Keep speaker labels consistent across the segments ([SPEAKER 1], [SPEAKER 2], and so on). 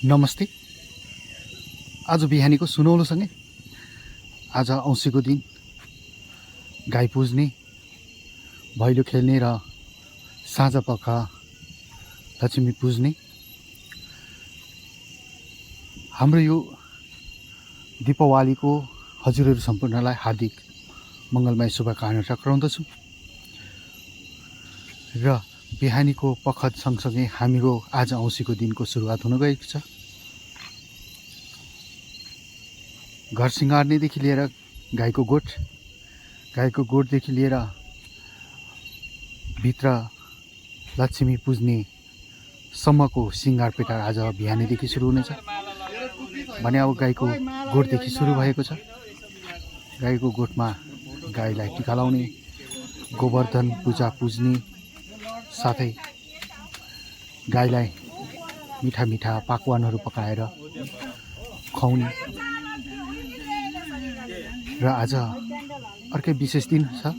[SPEAKER 1] नमस्ते। आज बिहानीको सुनौलोसँगै आज औँसीको दिन गाई पुज्ने, भैलो खेल्ने र साँझपख लक्ष्मी पुज्ने। हाम्रो यो दीपावलीको हजुरहरू सम्पूर्णलाई हार्दिक मङ्गलमय शुभकामना टक्राउँदछु र बिहानीको पखत सँगसँगै हाम्रो आज औँसीको दिनको सुरुवात हुन गएको छ। घर सिँगार्नेदेखि लिएर गाईको गोठदेखि लिएर भित्र लक्ष्मी पुज्ने सम्मको सिँगार पेटार आज बिहानीदेखि सुरु हुनेछ भने अब गाईको गोठदेखि सुरु भएको छ। गाईको गोठमा गाईलाई टिका लाउने, गोवर्धन पूजा पुज्ने, साथै गाईलाई मिठा मिठा पकवानहरू पकाएर खुवाउने र आज अर्कै विशेष दिन छ।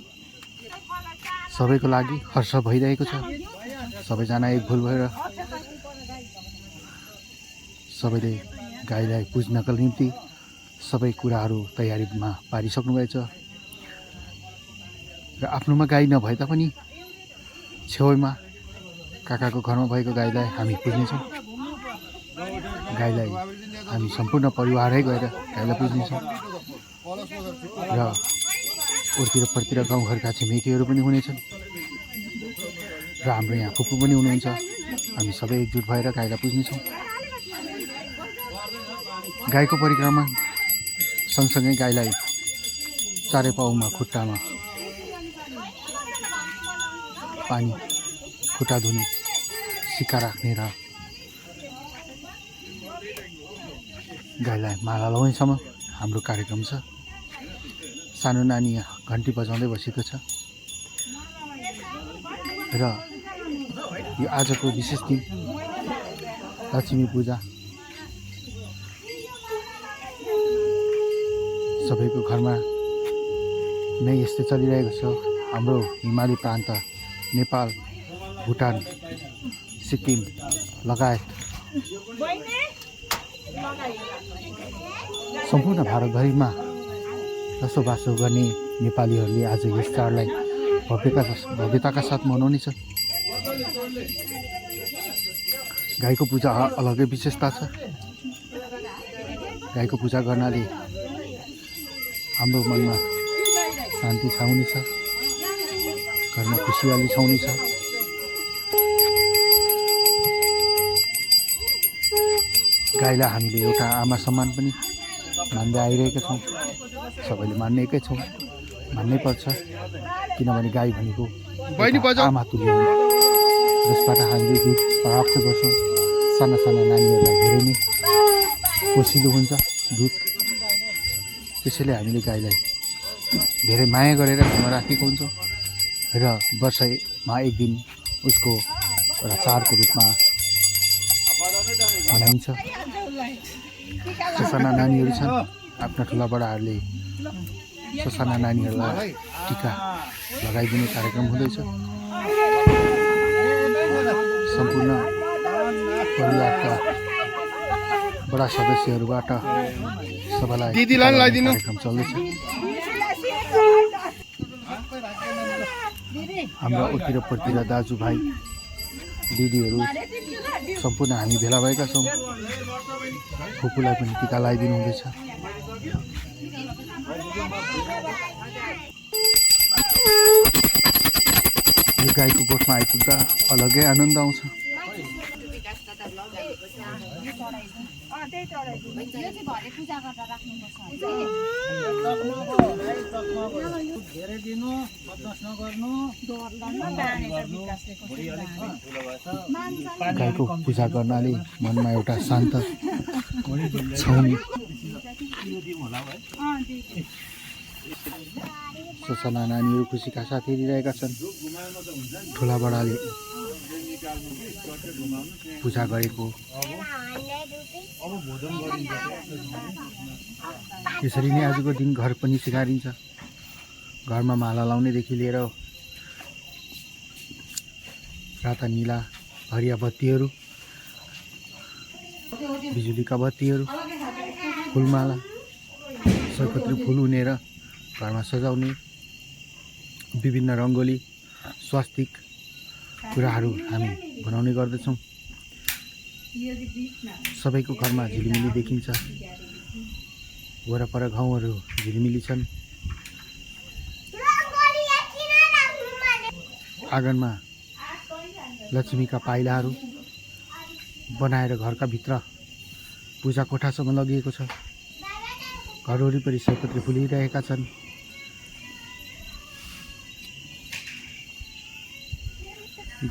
[SPEAKER 1] सबैको लागि हर्ष भइरहेको छ। सबैजना एकभुल भएर सबैले गाईलाई पुज्नका निम्ति सबै कुराहरू तयारीमा पारिसक्नु भएछ र आफ्नोमा गाई नभए तापनि छेउमा काकाको घरमा भएको गाईलाई हामी पुज्नेछौँ। गाईलाई हामी सम्पूर्ण परिवारै गएर गाईलाई पुज्नेछौँ र उरतिर गाउँघरका छिमेकीहरू पनि हुनेछन् र हाम्रो यहाँ फुपू पनि हुनुहुन्छ। हामी सबै एकजुट भएर गाईलाई पुज्नेछौँ। गाईको परिक्रमा सँगसँगै गाईलाई चारै पाउमा खुट्टामा पानी, खुट्टा धुने, सिक्का राख्ने र गाईलाई माला लगाउनेसम्म हाम्रो कार्यक्रम छ। सानो नानी घन्टी बजाउँदै बसेको छ र यो आजको विशेष दिन लक्ष्मी पूजा सबैको घरमा नै यस्तै चलिरहेको छ। हाम्रो हिमाली प्रान्त नेपाल, भुटान, सिक्किम लगायत सम्पूर्ण भारतभरिमा बसोबासो गर्ने नेपालीहरूले आज यस चाडलाई भव्यताका साथ मनाउनेछ। गाईको पूजा अलग्गै विशेषता छ। गाईको पूजा गर्नाले हाम्रो मनमा शान्ति छाउनेछ, घरमा खुसियाली छाउनेछ। गाईलाई हामीले एउटा आमा समान पनि मान्दै आइरहेका छौँ। सबैले मान्नेकै छौँ, मान्नै पर्छ, किनभने गाई भनेको आमा तुल्य हो, जसबाट हामीले दुध प्राप्त गर्छौँ। साना साना नानीहरूलाई धेरै नै पोसिलो हुन्छ दुध। त्यसैले हामीले गाईलाई धेरै माया गरेर घरमा राखेको हुन्छौँ र वर्षमा एक दिन उसको एउटा चाडको रूपमा मनाइन्छ। ससाना नानीहरू छन्, आफ्ना ठुला बडाहरूले ससाना नानीहरूलाई टिका लगाइदिने कार्यक्रम हुँदैछ। सम्पूर्ण परिवारका बडा सदस्यहरूबाट सबैलाई कार्यक्रम चल्दैछ। हाम्रा उत्तिरपट्टि दाजुभाइ दिदीहरू सम्पूर्ण हामी भेला भएका छौँ। फुपूलाई पनि टिका लगाइदिनु हुँदैछ। यो गाईको गोठमा आइपुग्दा अलग्गै आनन्द आउँछ। गाईको पूजा गर्नाले मनमा एउटा शान्त छाउने ससाना नानीहरू खुसीका साथ हेरिरहेका छन्। ठुला बडाले पूजा गरेको त्यसरी नै आजको दिन घर पनि सिँगारिन्छ। घरमा माला लाउनेदेखि लिएर राता नीला हरिया बत्तीहरू बिजुलीका बत्तीहरू, फुलमाला, सयपत्री फुल उनेर घरमा सजाउने, विभिन्न रङ्गोली, स्वास्तिक कुराहरू हामी बनाउने गर्दछौँ। सबैको घरमा झिलिमिली देखिन्छ। वरपर गाउँहरू झिलिमिली छन्। आँगनमा लक्ष्मीका पाइलाहरू बनाएर घरका भित्र पूजा कोठासम्म लगिएको छ। घर वरिपरि सयपत्री फुलिरहेका छन्।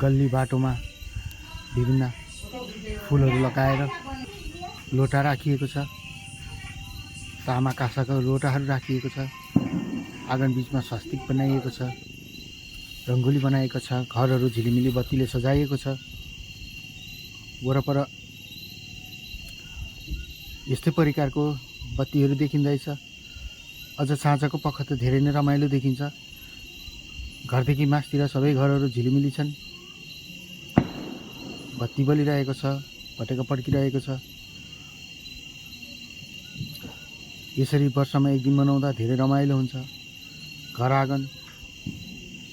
[SPEAKER 1] गल्ली बाटोमा विभिन्न फुलहरू लगाएर लोटा राखिएको छ। तामा काँसाका लोटाहरू राखिएको छ। आँगन बीचमा स्वास्तिक बनाइएको छ। रङ्गोली बनाएको छ। घरहरू झिलिमिली बत्तीले सजाइएको छ। वरपर यस्तै प्रकारको बत्तीहरू देखिँदैछ। अझ साँझको पख त धेरै नै रमाइलो देखिन्छ। घरदेखि मासतिर सबै घरहरू झिलिमिली छन्। बत्ती बलिरहेको छ। पटेका पड्किरहेको छ। यसरी वर्षमा एक दिन मनाउँदा धेरै रमाइलो हुन्छ। घर आँगन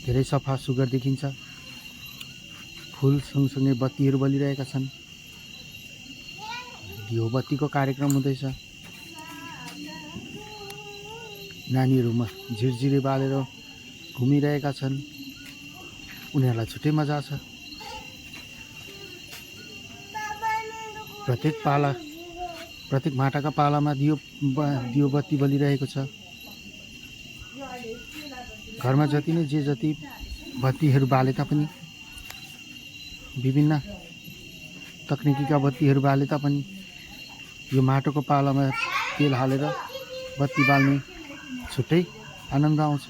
[SPEAKER 1] धेरै सफा सुग्घर देखिन्छ। फुल सँगसँगै बत्तीहरू बलिरहेका छन्। दियो बत्तीको कार्यक्रम हुँदैछ। नानीहरूमा झिरझिरे बालेर घुमिरहेका छन्। उनीहरूलाई छुट्टै मजा छ। प्रत्येक माटाका पालामा दियो बत्ती बलिरहेको छ। घरमा जति नै जति बत्तीहरू बाले तापनि, विभिन्न तकनिकीका बत्तीहरू बाले तापनि यो माटोको पालामा तेल हालेर बत्ती बाल्ने छुट्टै आनन्द आउँछ।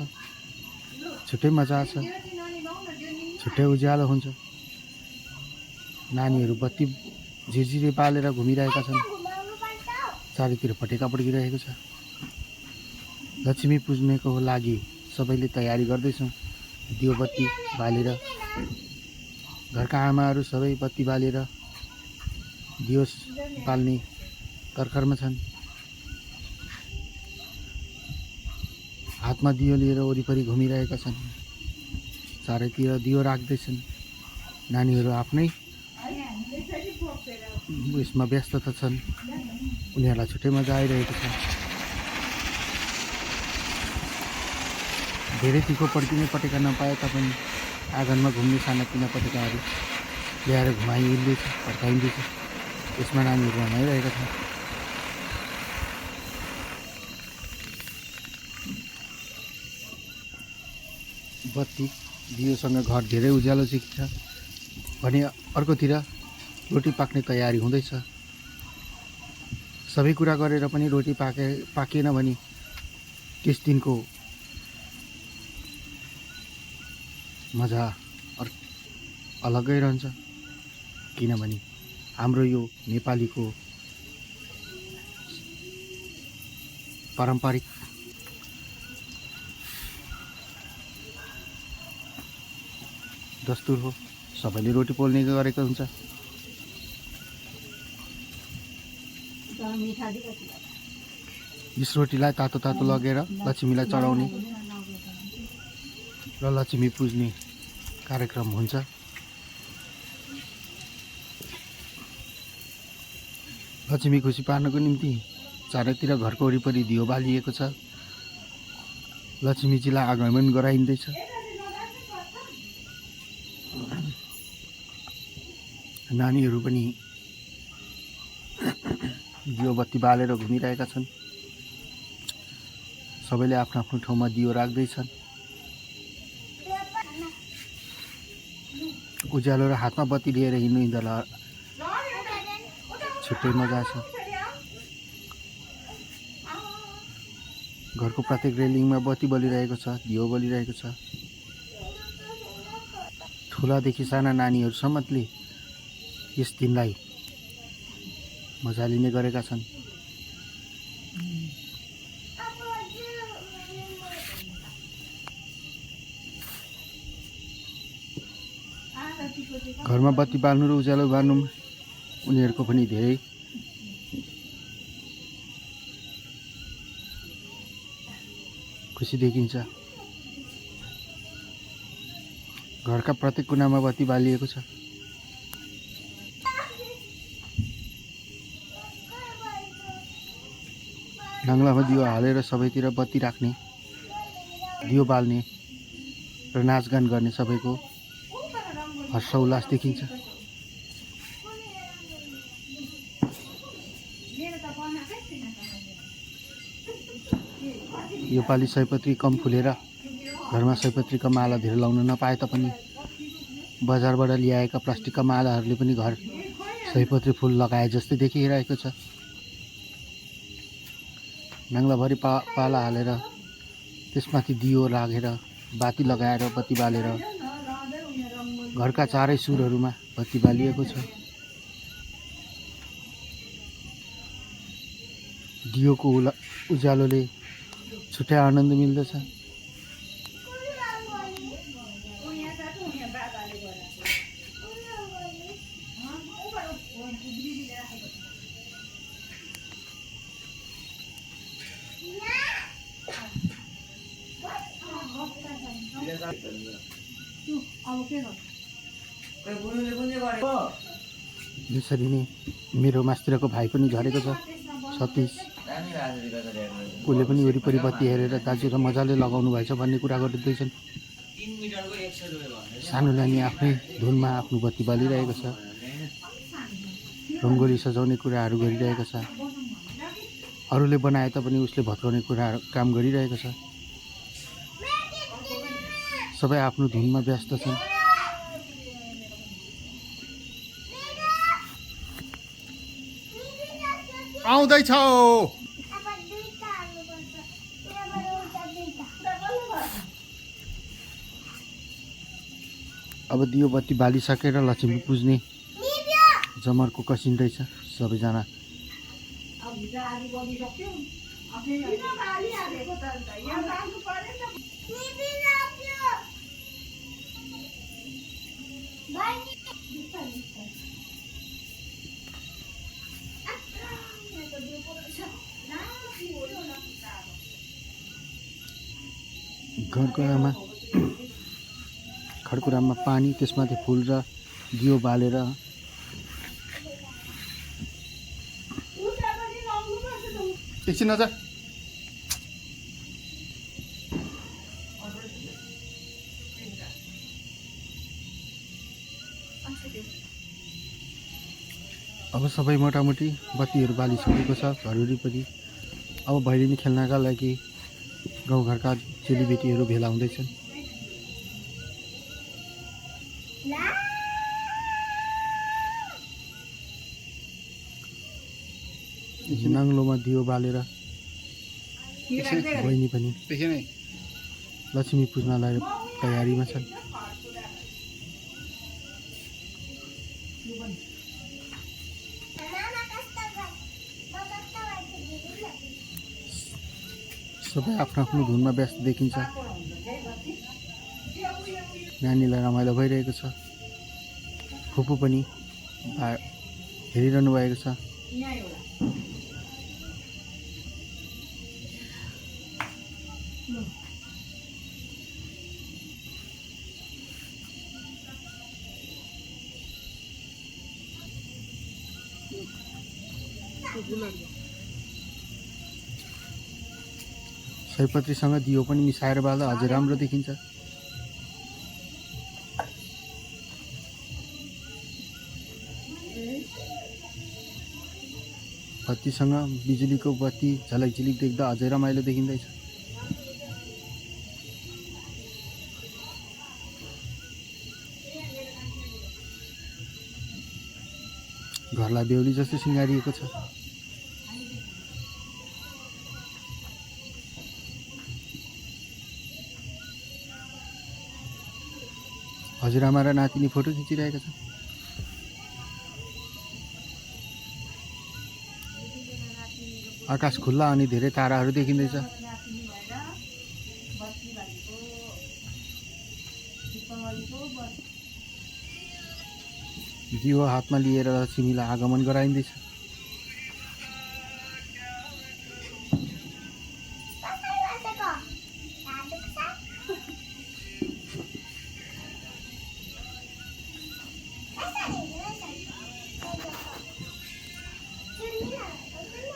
[SPEAKER 1] छुट्टै मजा छ। छुट्टै उज्यालो हुन्छ। नानीहरू बत्ती झिरझिरे बालेर घुमिरहेका छन्। चारैतिर पटेका पड्किरहेको छ। लक्ष्मी पुज्नेको लागि सबैले तयारी गर्दैछौँ। दियो बत्ती बालेर घरका आमाहरू सबै बत्ती बालेर दियो बाल्ने तर्खरमा छन्। हातमा दियो लिएर वरिपरि घुमिरहेका छन्। चारैतिर दियो राख्दैछन्। नानीहरू आफ्नै यसमा व्यस्तता छन्। उनीहरूलाई छुट्टै मजा आइरहेको छ। धेरै तिखो पड्किने पटेका नपाए तापनि आँगनमा घुम्ने सानातिना पटेकाहरू ल्याएर घुमाइँदैछ, फर्काइँदैछ। यसमा नानीहरू रमाइरहेका छन्। बत्ती दियोसँग घर धेरै उज्यालो देखिन्छ भने अर्कोतिर रोटी पाक्ने तयारी हुँदैछ। सबै कुरा गरेर पनि रोटी पाकेन भने त्यस दिनको मजा अलग्गै रहन्छ। किनभने हाम्रो यो नेपालीको पारम्परिक दस्तुर हो। सबैले रोटी पोल्ने गरेको हुन्छ। यस रोटीलाई तातो तातो लगेर लक्ष्मीलाई चढाउने र लक्ष्मी पुज्ने कार्यक्रम हुन्छ। लक्ष्मी खुसी पार्नको निम्ति चारैतिर घरको वरिपरि दियो बालिएको छ। लक्ष्मीजीलाई आगमन गराइँदैछ। नानीहरू पनि दियो बत्ती बालेर घुमिरहेका छन्। सबैले आफ्नो आफ्नो ठाउँमा दियो राख्दैछन्। उज्यालो र हातमा बत्ती लिएर हिँड्नुलाई छुट्टै मजा छ। घरको प्रत्येक रेलिङमा बत्ती बलिरहेको छ। दियो बलिरहेको छ। ठुलादेखि साना नानीहरूसम्मले यस दिनलाई मजा लिने गरेका छन्। घरमा बत्ती बाल्नु र उज्यालो गर्नुमा उनीहरूको पनि धेरै खुसी देखिन्छ। घरका प्रत्येक कुनामा बत्ती बालिएको छ। ढङ्गलामा दियो हालेर सबैतिर बत्ती राख्ने, दियो बाल्ने र नाचगान गर्ने सबैको हर्षोल्लास देखिन्छ। यो पालि सयपत्री कम फुलेर घरमा सयपत्रीका माला धेरै लाउन नपाए तापनि बजारबाट ल्याएका प्लास्टिकका मालाहरूले पनि घर सयपत्री फुल लगाए जस्तै देखिरहेको छ। नाङ्लाभरि पाला हालेर त्यसमाथि दियो राखेर बाती लगाएर बत्ती बालेर घरका चारै सुरहरूमा बत्ती बालिएको छ। दियोको उज्यालोले छुट्टै आनन्द मिल्दछ। यसरी नै मेरो मास्तिरको भाइ पनि झरेको छ, सतीश। उसले पनि वरिपरि बत्ती हेरेर दाजु र मजाले लगाउनु भएछ भन्ने कुरा गरिँदैछन्। सानो नानी आफ्नै धुनमा आफ्नो बत्ती बालिरहेको छ, रङ्गोली सजाउने कुराहरू गरिरहेको छ। अरूले बनाए तापनि उसले भत्काउने कुराहरू काम गरिरहेको छ। सबै आफ्नो धुनमा व्यस्त छन्। आउँदैछ। अब दियो बत्ती बालिसकेर लक्ष्मी पुज्ने जमर्को कसिँदैछ सबैजना। घरको आमा खडकुरामा पानी, त्यसमाथि फुल र दियो बालेर एकछिन नजा। अब सबै मोटामोटी बत्तीहरू बालिसकेको छ घर वरिपरि। अब भैलेनी खेल्नका लागि गाउँघरका चेलीबेटीहरू भेला हुँदैछन्। नाङ्लोमा दियो बालेर बहिनी पनि लक्ष्मी पुज्नलाई तयारीमा छन्। सबै आफ्नो आफ्नो धुनमा व्यस्त देखिन्छ। नानीलाई रमाइलो भइरहेको छ। फुपू पनि हेरिरहनु भएको छ। सयपत्रीसँग दियो पनि मिसाएर बाल्दा अझै राम्रो देखिन्छ। बत्तीसँग बिजुलीको बत्ती झलक झिलिक देख्दा अझै रमाइलो देखिँदैछ। घरलाई बेहुली जस्तो सिँगारिएको छ। हजुरआमा र नातिनी फोटो खिचिरहेका छन्। आकाश खुल्ला अनि धेरै ताराहरू देखिँदैछ। दियो हातमा लिएर लक्ष्मीलाई आगमन गराइँदैछ।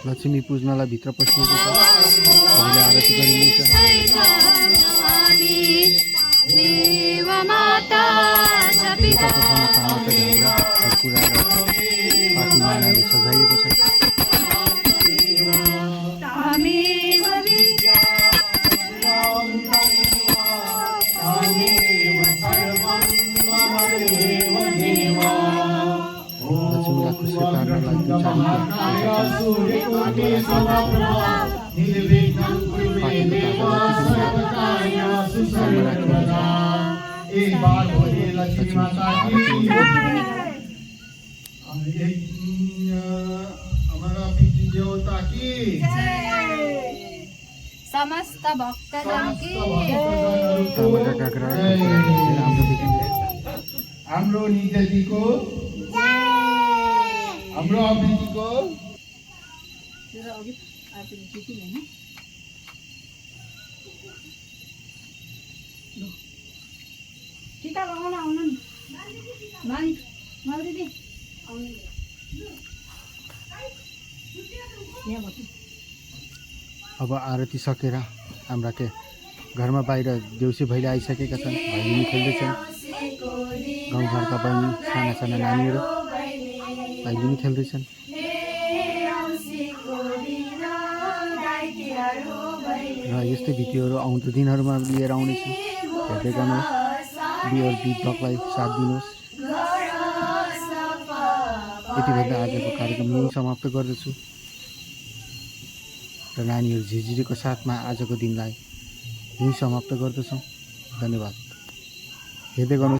[SPEAKER 1] लक्ष्मी पूज्नलाई भित्र पसिएको छ। सबैले आरती गरिँदैछ। यता कोठामा तामाका ढाङ्ग्रा, फर्कुरा र पाठी मालाले सजाइएको छ। लक्ष्मीलाई खुसी पार्नलाई दुई चार
[SPEAKER 2] समस्त भक्तजन की
[SPEAKER 3] हाम्रो निजजीको हाम्रो अभिजीको
[SPEAKER 2] टीका लगाउन आउनु नि नानी माउरी दिदी आउनु यहाँ बस्नु।
[SPEAKER 1] अब आरती सकेर हाम्रा के घरमा बाहिर देउसी भैली आइसकेका छन्। भैलिनी खेल्दैछन्। गाउँघरका बहिनी साना साना नानीहरू भैलिनी खेल्दैछन्। र यस्तै भिडियोहरू आउँदो दिनहरूमा लिएर आउनेछु। हेर्दै गर्नुहोस्। बियर बिटबक्सलाई साथ दिनुहोस्। यति भन्दा आजको कार्यक्रम यहीँ समाप्त गर्दछु र नानीहरू झिझिरीको साथमा आजको दिनलाई यहीँ समाप्त गर्दछौँ। धन्यवाद। हेर्दै गर्नुहोस्।